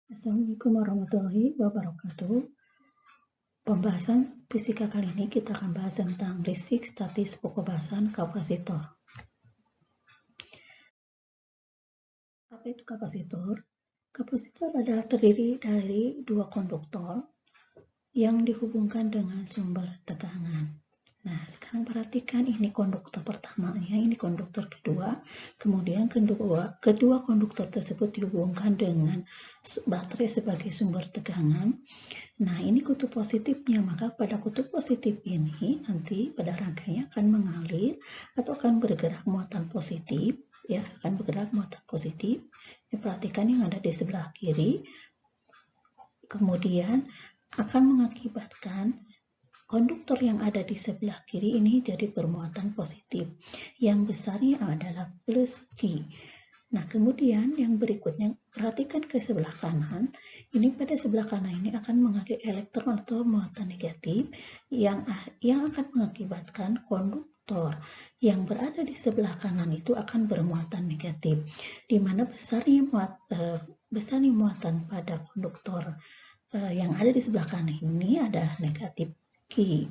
Assalamualaikum warahmatullahi wabarakatuh. Pembahasan fisika kali ini kita akan bahas tentang listrik statis pokok bahasan kapasitor. Apa itu kapasitor? Kapasitor adalah terdiri dari dua konduktor yang dihubungkan dengan sumber tegangan. Nah, sekarang perhatikan ini konduktor pertamanya, ini konduktor kedua, kemudian kedua konduktor tersebut dihubungkan dengan baterai sebagai sumber tegangan. Nah, ini kutub positifnya, maka pada kutub positif ini nanti pada rangkainya akan mengalir atau akan bergerak muatan positif, ya, akan bergerak muatan positif. Ini perhatikan yang ada di sebelah kiri, kemudian akan mengakibatkan konduktor yang ada di sebelah kiri ini jadi bermuatan positif. Yang besarnya adalah plus Q. Nah, kemudian yang berikutnya, perhatikan ke sebelah kanan. Ini pada sebelah kanan ini akan mengalir elektron atau muatan negatif yang akan mengakibatkan konduktor yang berada di sebelah kanan itu akan bermuatan negatif. Di mana besarnya muatan pada konduktor yang ada di sebelah kanan ini adalah negatif Q.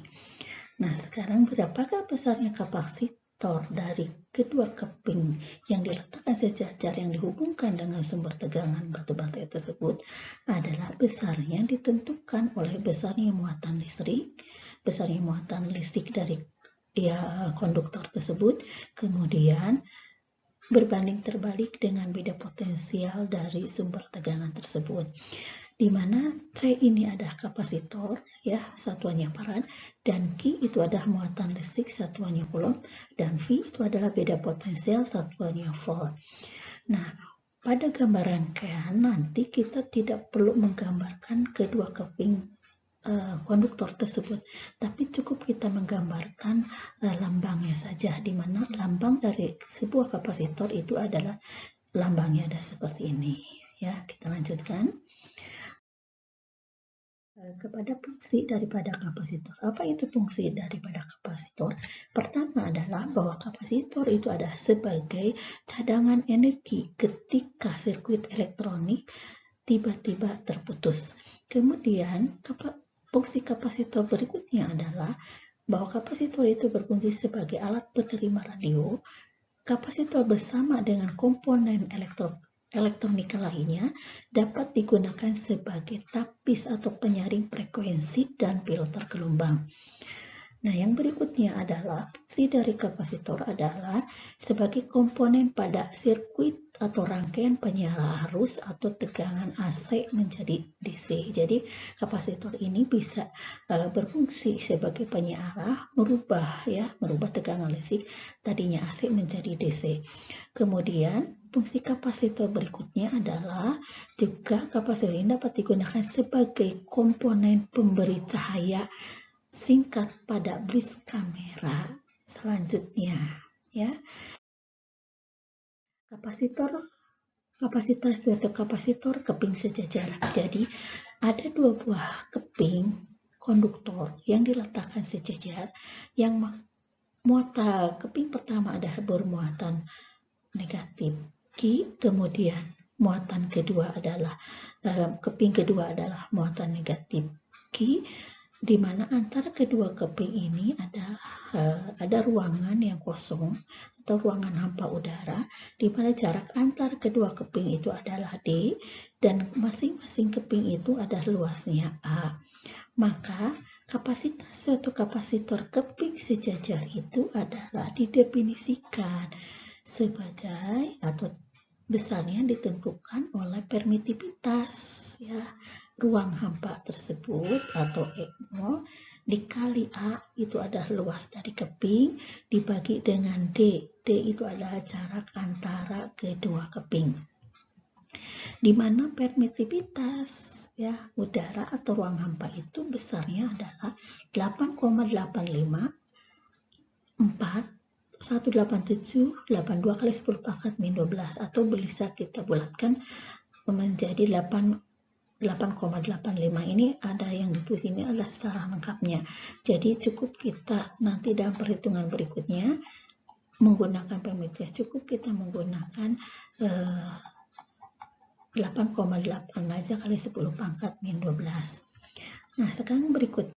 Nah, sekarang berapakah besarnya kapasitor dari kedua keping yang diletakkan sejajar yang dihubungkan dengan sumber tegangan batu baterai tersebut adalah besarnya ditentukan oleh besarnya muatan listrik dari konduktor tersebut, kemudian berbanding terbalik dengan beda potensial dari sumber tegangan tersebut, di mana C ini adalah kapasitor, ya, satuannya farad, dan Q itu adalah muatan listrik, satuannya coulomb, dan V itu adalah beda potensial, satuannya volt. Nah, pada gambaran rangkaian nanti kita tidak perlu menggambarkan kedua keping konduktor tersebut, tapi cukup kita menggambarkan lambangnya saja, di mana lambang dari sebuah kapasitor itu adalah lambangnya ada seperti ini. Ya, kita lanjutkan kepada fungsi daripada kapasitor. Apa itu fungsi daripada kapasitor? Pertama adalah bahwa kapasitor itu adalah sebagai cadangan energi ketika sirkuit elektronik tiba-tiba terputus. Kemudian fungsi kapasitor berikutnya adalah bahwa kapasitor itu berfungsi sebagai alat penerima radio. Kapasitor bersama dengan komponen elektronika lainnya dapat digunakan sebagai tapis atau penyaring frekuensi dan filter gelombang. Nah, yang berikutnya adalah fungsi dari kapasitor adalah sebagai komponen pada sirkuit atau rangkaian penyiar arus atau tegangan AC menjadi DC. Jadi, kapasitor ini bisa berfungsi sebagai penyiar, merubah tegangan listrik tadinya AC menjadi DC. Kemudian, fungsi kapasitor berikutnya adalah juga kapasitor ini dapat digunakan sebagai komponen pemberi cahaya singkat pada blis kamera selanjutnya, ya. Kapasitas suatu kapasitor keping sejajar. Jadi ada dua buah keping konduktor yang diletakkan sejajar, yang muatan keping pertama adalah bermuatan negatif Q, kemudian muatan kedua adalah keping kedua adalah muatan negatif Q, di mana antara kedua keping ini ada ruangan yang kosong atau ruangan hampa udara, di mana jarak antar kedua keping itu adalah D dan masing-masing keping itu adalah luasnya A. Maka kapasitas suatu kapasitor keping sejajar itu adalah didefinisikan sebagai atau besarnya ditentukan oleh permitivitas, ya, ruang hampa tersebut atau E0 dikali A itu adalah luas dari keping dibagi dengan D. D itu adalah jarak antara kedua keping. Di mana permitivitas, ya, udara atau ruang hampa itu besarnya adalah 8,854 18782 kali 10 pangkat min 12, atau bisa kita bulatkan menjadi 8,85. Ini ada yang ditulis ini adalah secara lengkapnya. Jadi cukup kita nanti dalam perhitungan berikutnya menggunakan permitivitas, cukup kita menggunakan 8,8 aja kali 10 pangkat min 12. Nah, sekarang berikut.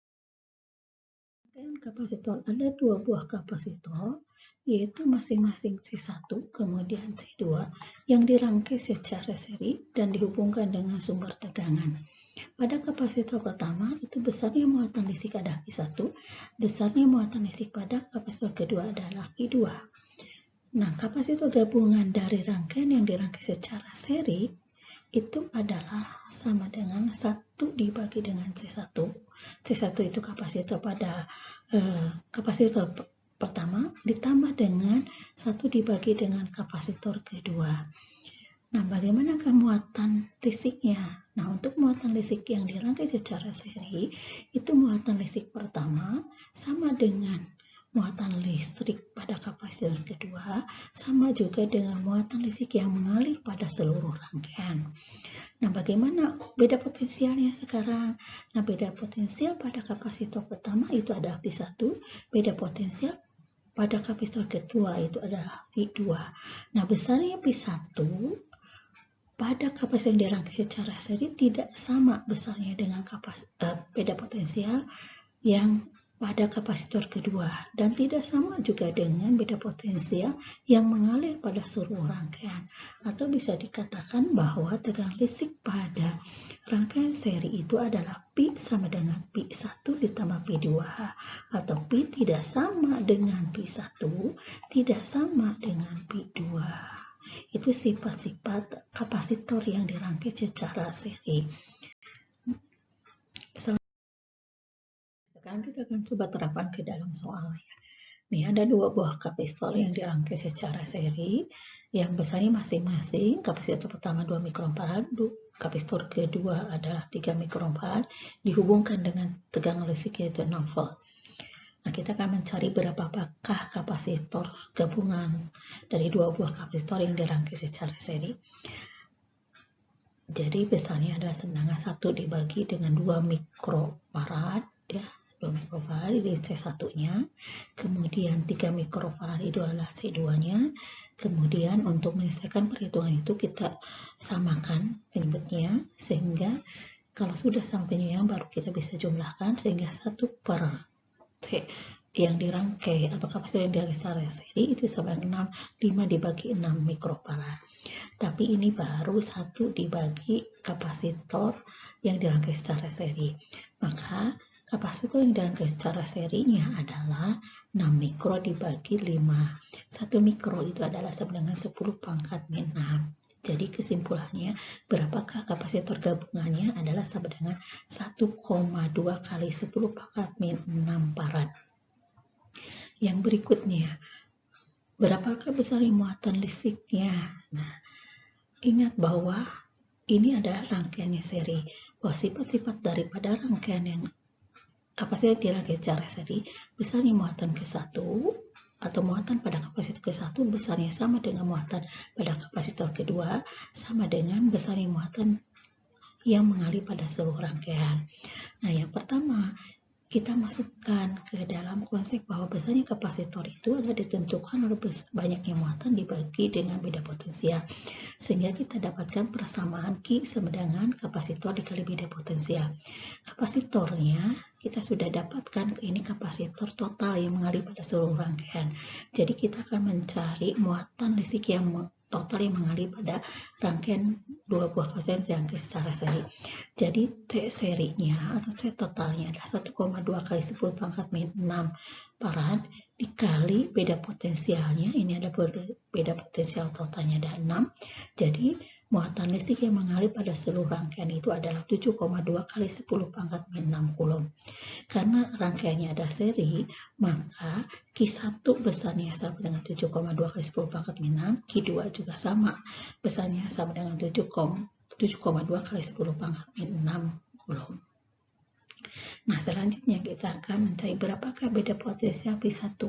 Kapasitor ada dua buah kapasitor, yaitu masing-masing C1 kemudian C2 yang dirangkai secara seri dan dihubungkan dengan sumber tegangan. Pada kapasitor pertama itu besarnya muatan listrik adalah Q1, besarnya muatan listrik pada kapasitor kedua adalah Q2. Nah, kapasitor gabungan dari rangkaian yang dirangkai secara seri itu adalah sama dengan 1 dibagi dengan C1. C1 itu kapasitor pada kapasitor pertama ditambah dengan 1 dibagi dengan kapasitor kedua. Nah, bagaimanakah muatan listriknya? Nah, untuk muatan listrik yang dirangkai secara seri, itu muatan listrik pertama sama dengan muatan listrik pada kapasitor kedua, sama juga dengan muatan listrik yang mengalir pada seluruh rangkaian. Nah, bagaimana beda potensialnya sekarang? Nah, beda potensial pada kapasitor pertama itu adalah P1, beda potensial pada kapasitor kedua itu adalah P2. Nah, besarnya P1 pada kapasitor yang dirangkai secara seri tidak sama besarnya dengan beda potensial yang pada kapasitor kedua, dan tidak sama juga dengan beda potensial yang mengalir pada seluruh rangkaian. Atau bisa dikatakan bahwa tegangan listrik pada rangkaian seri itu adalah P sama dengan P1 ditambah P2H, atau P tidak sama dengan P1, tidak sama dengan P2. Itu sifat-sifat kapasitor yang dirangkai secara seri. Sekarang kita akan coba terapkan ke dalam soal ya. Nih, ada dua buah kapasitor yang dirangkai secara seri, yang besarnya masing-masing. Kapasitor pertama 2 mikrofarad, kapasitor kedua adalah 3 mikrofarad, dihubungkan dengan tegangan listrik yaitu 6 volt. Nah, kita akan mencari berapakah kapasitor gabungan dari dua buah kapasitor yang dirangkai secara seri. Jadi besarnya adalah sedangkan 1 dibagi dengan 2 mikrofarad ya. 2 mikrofarad di C1-nya, kemudian 3 mikrofarad itu adalah C2-nya. Kemudian untuk menyelesaikan perhitungan itu kita samakan penyebutnya, sehingga kalau sudah sama penyebutnya baru kita bisa jumlahkan, sehingga 1 per C yang dirangkai atau kapasitor yang dirangkai secara seri itu sama dengan 5 dibagi 6 mikrofarad. Tapi ini baru 1 dibagi kapasitor yang dirangkai secara seri. Maka kapasitor yang dirangkai secara serinya adalah 6 mikro dibagi 5. 1 mikro itu adalah sama dengan 10 pangkat min 6. Jadi kesimpulannya, berapakah kapasitor gabungannya adalah sama dengan 1,2 kali 10 pangkat min 6 farad. Yang berikutnya, berapakah besar muatan listriknya? Nah, ingat bahwa ini adalah rangkaiannya seri. Bahwa sifat-sifat daripada rangkaian yang kapasitor dirangkai secara seri, besarnya muatan ke-1 atau muatan pada kapasitor ke-1 besarnya sama dengan muatan pada kapasitor kedua, sama dengan besarnya muatan yang mengalir pada seluruh rangkaian. Nah, yang pertama, kita masukkan ke dalam konsep bahwa besarnya kapasitor itu adalah ditentukan oleh banyaknya muatan dibagi dengan beda potensial, sehingga kita dapatkan persamaan Q sama dengan kapasitor dikali beda potensial. Kapasitornya kita sudah dapatkan, ini kapasitor total yang mengalir pada seluruh rangkaian. Jadi kita akan mencari muatan listrik yang total yang mengalir pada rangkaian dua buah kapasitor yang dirangkai secara seri. Jadi C serinya atau C totalnya adalah 1,2 kali 10 pangkat min 6 farad dikali beda potensialnya, ini ada beda potensial totalnya ada 6. Jadi muatan listrik yang mengalir pada seluruh rangkaian itu adalah 7,2 kali 10 pangkat min 6 coulomb. Karena rangkaiannya ada seri, maka Q1 besarnya sama dengan 7,2 kali 10 pangkat min 6, Q2 juga sama, besarnya sama dengan 7,2 kali 10 pangkat min 6 coulomb. Nah, selanjutnya kita akan mencari berapakah beda potensial P1.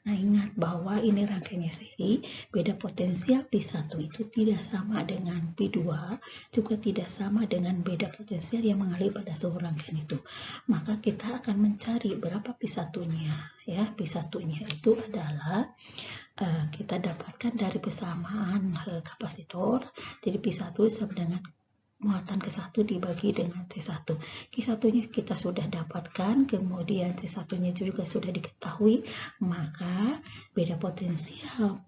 Nah, ingat bahwa ini rangkaiannya seri, beda potensial P1 itu tidak sama dengan P2, juga tidak sama dengan beda potensial yang mengalir pada seluruh rangkaian itu. Maka kita akan mencari berapa P1-nya. Ya, P1-nya itu adalah kita dapatkan dari persamaan kapasitor. Jadi P1 sama dengan muatan ke1 dibagi dengan C1. Q1-nya kita sudah dapatkan, kemudian C1-nya juga sudah diketahui, maka beda potensial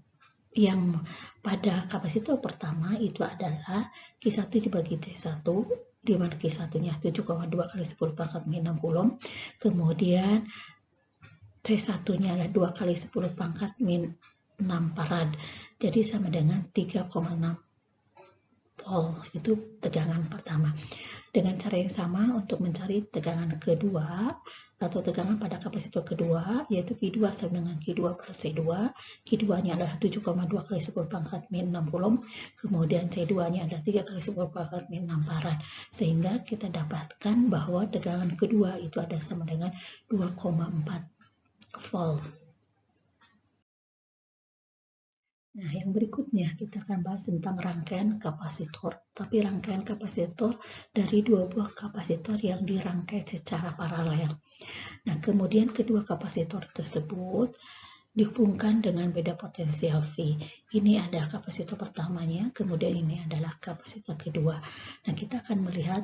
yang pada kapasitor pertama itu adalah Q1 dibagi C1, di mana Q1-nya 7,2 kali 10 pangkat min 6 Coulomb, kemudian C1-nya adalah 2 kali 10 pangkat min 6 farad, jadi sama dengan 3,6 volt. Itu tegangan pertama. Dengan cara yang sama untuk mencari tegangan kedua atau tegangan pada kapasitor kedua, yaitu Q2 sama dengan Q2 per C2. Q2-nya adalah 7,2 kali 10 pangkat min 6 Coulomb, kemudian C2-nya adalah 3 kali 10 pangkat min 6 farad. Sehingga kita dapatkan bahwa tegangan kedua itu ada sama dengan 2,4 volt. Nah, yang berikutnya kita akan bahas tentang rangkaian kapasitor. Tapi rangkaian kapasitor dari dua buah kapasitor yang dirangkai secara paralel. Nah, kemudian kedua kapasitor tersebut dihubungkan dengan beda potensial V. Ini ada kapasitor pertamanya, kemudian ini adalah kapasitor kedua. Nah, kita akan melihat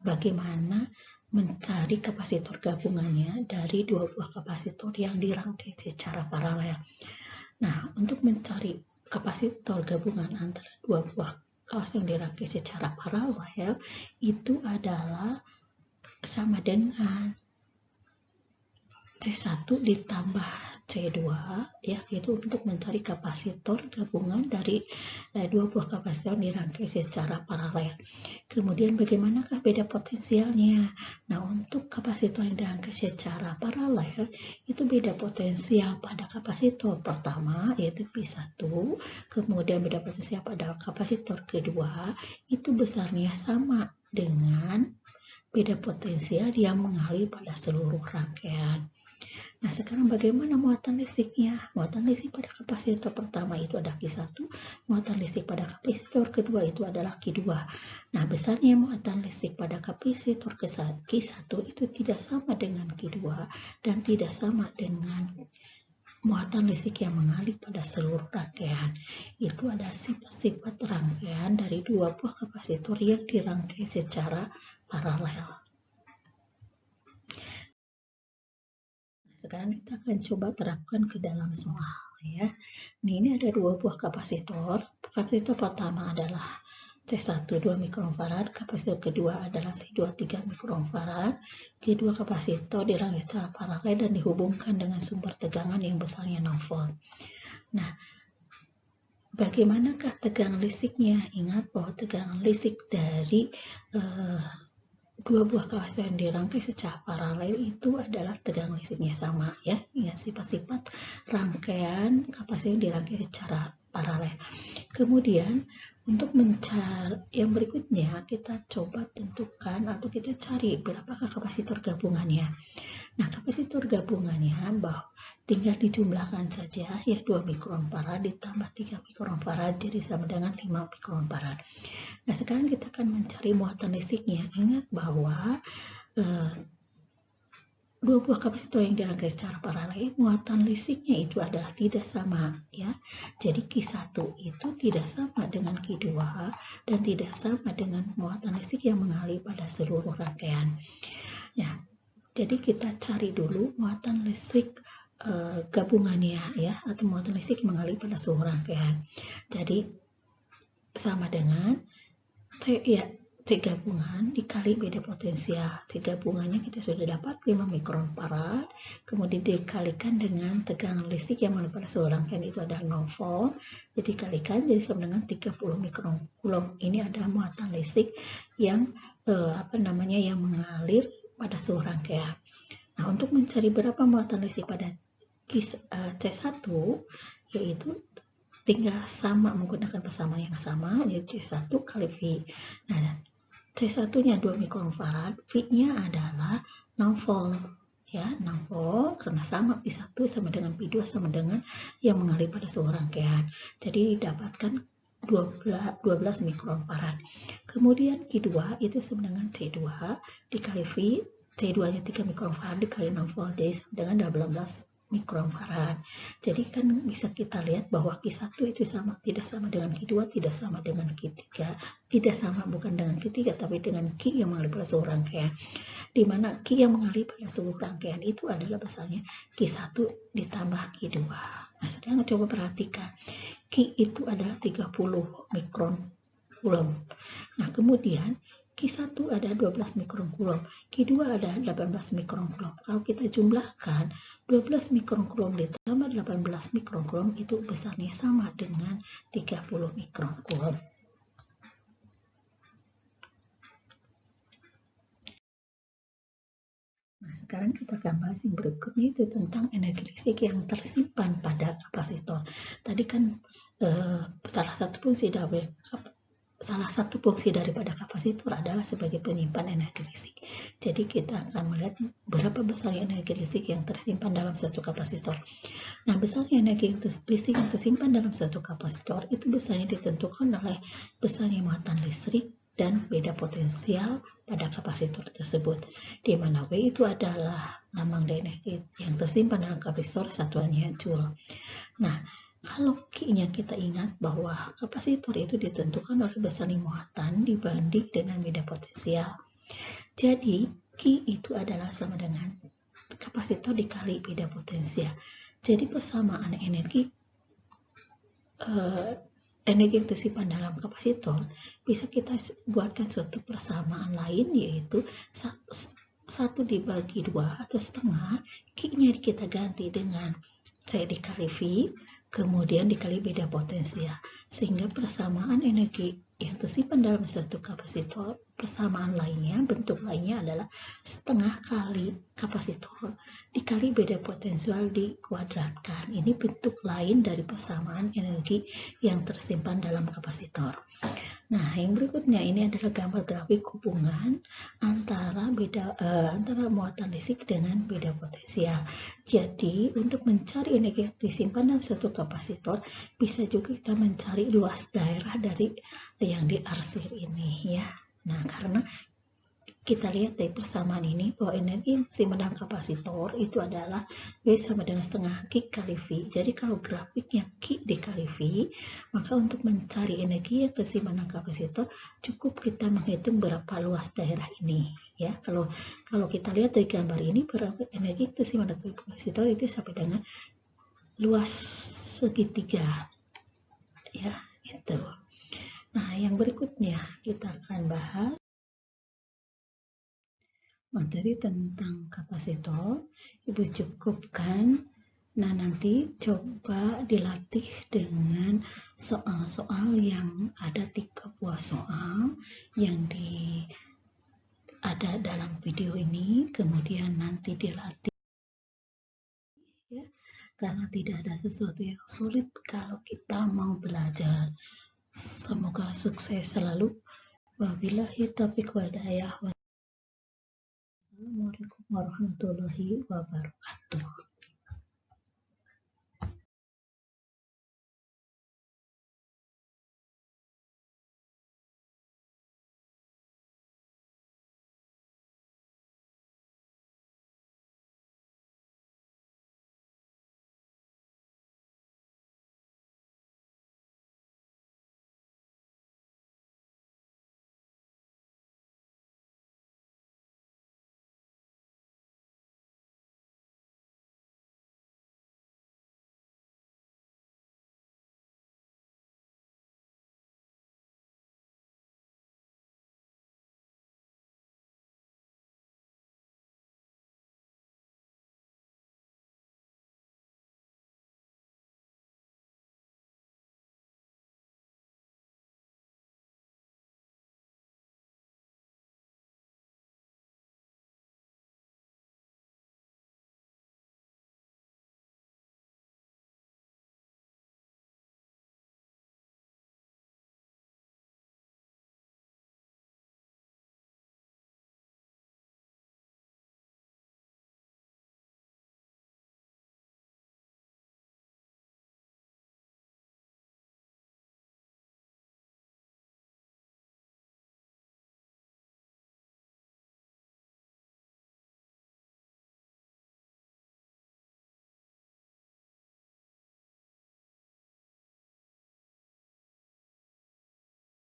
bagaimana mencari kapasitor gabungannya dari dua buah kapasitor yang dirangkai secara paralel. Nah, untuk mencari kapasitor gabungan antara dua buah kelas yang dirangkai secara paralel itu adalah sama dengan C1 ditambah C2, ya, itu untuk mencari kapasitor gabungan dari dua buah kapasitor yang dirangkai secara paralel. Kemudian bagaimanakah beda potensialnya? Nah, untuk kapasitor yang dirangkai secara paralel itu beda potensial pada kapasitor pertama yaitu P1, kemudian beda potensial pada kapasitor kedua itu besarnya sama dengan beda potensial yang mengalir pada seluruh rangkaian. Nah, sekarang bagaimana muatan listriknya? Muatan listrik pada kapasitor pertama itu adalah Q1, muatan listrik pada kapasitor kedua itu adalah Q2. Nah, besarnya muatan listrik pada kapasitor Q1 itu tidak sama dengan Q2 dan tidak sama dengan muatan listrik yang mengalir pada seluruh rangkaian. Itu ada sifat-sifat rangkaian dari dua buah kapasitor yang dirangkai secara paralel. Sekarang kita akan coba terapkan ke dalam soal, ya. Nah, ini ada dua buah kapasitor. Kapasitor pertama adalah C1 2 mikrofarad, kapasitor kedua adalah C2 3 mikrofarad. Kedua kapasitor dirangkai secara paralel dan dihubungkan dengan sumber tegangan yang besarnya 0 volt. Nah, bagaimanakah tegangan listriknya? Ingat bahwa tegangan listrik dari dua buah kapasitor yang dirangkai secara paralel itu adalah tegangan listriknya sama, ya. Ingat sifat-sifat rangkaian kapasitor yang dirangkai secara paralel. Kemudian untuk mencari yang berikutnya kita coba tentukan atau kita cari berapakah kapasitor gabungannya. Nah, kapasitor gabungannya bahwa tinggal dijumlahkan saja, ya, 2 mikrofarad ditambah 3 mikrofarad jadi sama dengan 5 mikrofarad. Nah, sekarang kita akan mencari muatan listriknya. Ingat bahwa dua buah kapasitor yang dirangkai secara paralel, muatan listriknya itu adalah tidak sama, ya. Jadi Q1 itu tidak sama dengan Q2 dan tidak sama dengan muatan listrik yang mengalir pada seluruh rangkaian. Ya, jadi kita cari dulu muatan listrik gabungannya, ya, atau muatan listrik mengalir pada seluruh rangkaian. Jadi sama dengan C gabungan dikali beda potensial. C gabungannya kita sudah dapat 5 mikrofarad, kemudian dikalikan dengan tegangan listrik yang mengalir pada seluruh rangkaian itu adalah 0 volt, jadi dikalikan jadi sama dengan 30 mikrocoulomb. Ini ada muatan listrik yang yang mengalir pada seluruh rangkaian. Nah, untuk mencari berapa muatan listrik pada C1 yaitu tinggal sama menggunakan persamaan yang sama, yaitu C1 kali V. Nah, C1-nya 2 mikrofarad, V-nya adalah 0 volt, ya, 0 volt karena sama P1 sama dengan P2 sama dengan yang mengalir pada seluruh rangkaian. Jadi didapatkan 12 mikrofarad. Kemudian Q2 itu sama dengan C2 dikali V, C2-nya 3 mikrofarad dikali 0 volt jadi sama dengan 12 mikrofarad. Jadi kan bisa kita lihat bahwa Q1 itu tidak sama dengan Q2, tidak sama dengan Q3, tidak sama bukan dengan Q3 tapi dengan Q yang mengalir pada seluruh rangkaian. Di mana Q yang mengalir pada seluruh rangkaian itu adalah besarnya Q1 ditambah Q2. Nah, sekarang coba perhatikan. Q itu adalah 30 mikron coulomb. Nah, kemudian Q1 ada 12 mikron coulomb, Q2 ada 18 mikron coulomb. Kalau kita jumlahkan 12 mikron coulomb ditambah 18 mikron coulomb itu besarnya sama dengan 30 mikron coulomb. Nah, sekarang kita akan bahas yang berikutnya itu tentang energi listrik yang tersimpan pada kapasitor. Tadi kan salah satu fungsi daripada kapasitor adalah sebagai penyimpan energi listrik. Jadi kita akan melihat berapa besar energi listrik yang tersimpan dalam suatu kapasitor. Nah, besarnya energi listrik yang tersimpan dalam suatu kapasitor itu besarnya ditentukan oleh besarnya muatan listrik dan beda potensial pada kapasitor tersebut, di mana W itu adalah lambang energi yang tersimpan dalam kapasitor, satuannya Joule. Nah, kalau Q-nya kita ingat bahwa kapasitor itu ditentukan oleh besarnya muatan dibanding dengan beda potensial. Jadi, Q itu adalah sama dengan kapasitor dikali beda potensial. Jadi, persamaan energi yang tersimpan dalam kapasitor bisa kita buatkan suatu persamaan lain, yaitu 1 dibagi 2 atau setengah. Q-nya kita ganti dengan C dikali V, kemudian dikali beda potensial, sehingga persamaan energi yang tersimpan dalam suatu kapasitor, persamaan lainnya, bentuk lainnya adalah setengah kali kapasitor dikali beda potensial dikuadratkan. Ini bentuk lain dari persamaan energi yang tersimpan dalam kapasitor. Nah, yang berikutnya ini adalah gambar grafik hubungan antara muatan listrik dengan beda potensial. Jadi, untuk mencari energi yang disimpan dalam suatu kapasitor, bisa juga kita mencari luas daerah dari yang diarsir ini, ya. Nah, karena kita lihat dari persamaan ini bahwa energi yang disimpan dalam kapasitor itu adalah W sama dengan setengah Q kali V. Jadi kalau grafiknya Q dikali V, maka untuk mencari energi yang tersimpan dalam kapasitor cukup kita menghitung berapa luas daerah ini, ya. Kalau kita lihat dari gambar ini, berapa energi yang tersimpan dalam kapasitor itu sampai dengan luas segitiga, ya, itu. Nah, yang berikutnya kita akan bahas materi tentang kapasitor. Ibu cukupkan. Nah, nanti coba dilatih dengan soal-soal yang ada 3 buah soal yang ada dalam video ini, kemudian nanti dilatih, ya, karena tidak ada sesuatu yang sulit kalau kita mau belajar. Semoga sukses selalu. Wabillahi taufiq wal hidayah. Assalamualaikum warahmatullahi wabarakatuh.